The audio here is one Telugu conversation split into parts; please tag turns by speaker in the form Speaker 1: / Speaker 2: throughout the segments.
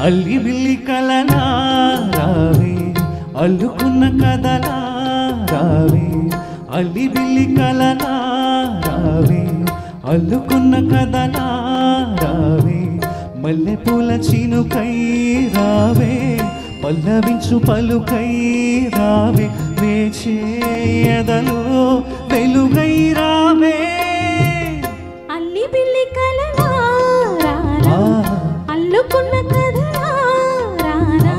Speaker 1: అల్లి బిల్లి కలలా రావే అల్లుకున్న కథలా రావే అల్లి బిల్లి కలలా రావే అల్లుకున్న కథలా రావే మల్లె పూల చినుకై రావే పల్లవించు పలుకై రావే వేచేయదలో వెలుగై రావే
Speaker 2: అల్లి బిల్లి కలలా రారా అల్లుకున్న కథలా రారా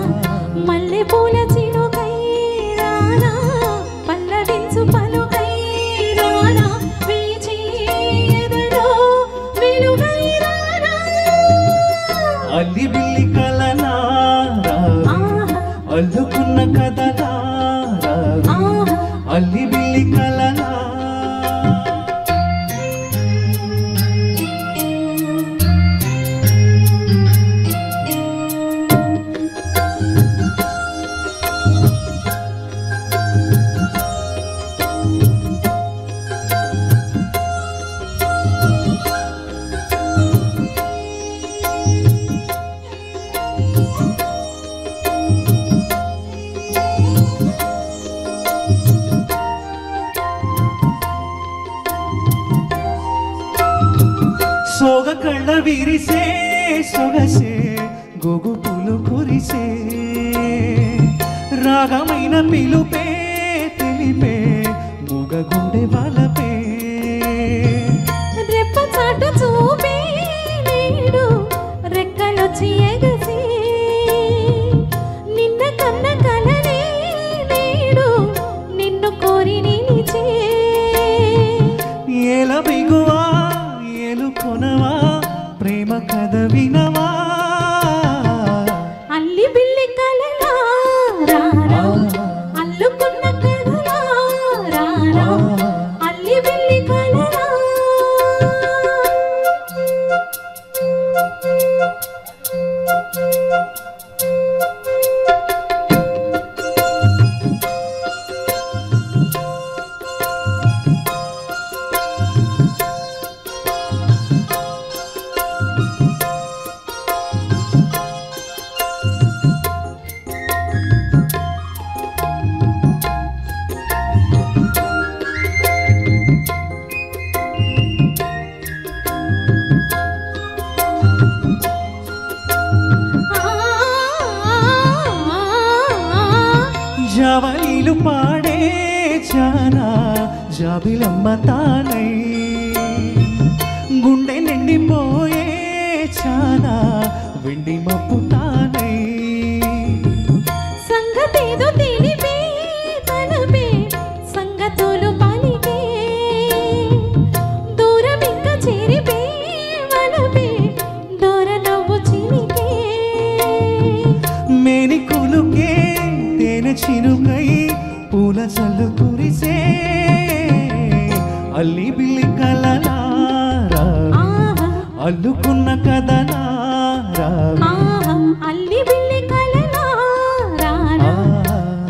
Speaker 2: మల్లె పూల చినుకై రారా పల్లవించు పలుకై రారా వేచేయదలో వెలుగై రారా
Speaker 1: అల్లి బిల్లి కలలా అల్లుకున్న కథలా అల్లి బిల్లి కలలా సోగ కళ్ళ విరిసే సొగసే గోగు పూలు కురిసే రాగమైన పిలుపే తెలిపే మూగ గుండె వలపే
Speaker 2: రెప్ప చాటు చూపే నేడు రెక్కలొచ్చి ఎగసి నిన్న కన్న కలనే నేడు నిన్ను కోరి నిలిచే
Speaker 1: ఏల బిగువా కొనవా ప్రేమ కథ వినవా
Speaker 2: అల్లి బిల్లి కలలా రారా అల్లుకున్న కథలా రారా అల్లి బిల్లి కలలా
Speaker 1: జవలీలు పాడే చానా జాబిలమ్మ తానై గుండె నిండిపోయే చానా వెండి మప్పు తానై
Speaker 2: సంగతేదో తెలిపే తలపే సంగతులు పలికే దూరం ఇంకా చేరిపే వలపే దూర నవ్వు చిలికే
Speaker 1: మేని కులుకే తేనె చినుకై పూల చల్లు కురిసే అల్లి బిల్లి కలలా అల్లుకున్న కథలా
Speaker 2: అల్లి బిల్లి కలలా రారా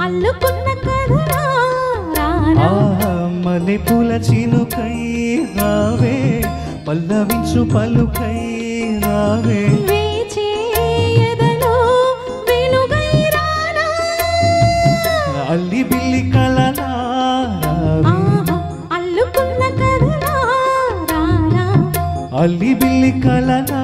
Speaker 2: అల్లుకున్న కథలా రారా
Speaker 1: మల్లె పూల చినుకై రావే పల్లవించు పలుకై రావే
Speaker 2: వేచేయదలో వెలుగై రారా
Speaker 1: అల్లి బిల్లి కలలా
Speaker 2: అల్లుకున్న కథలా రారా
Speaker 1: అల్లి బిల్లి కలలా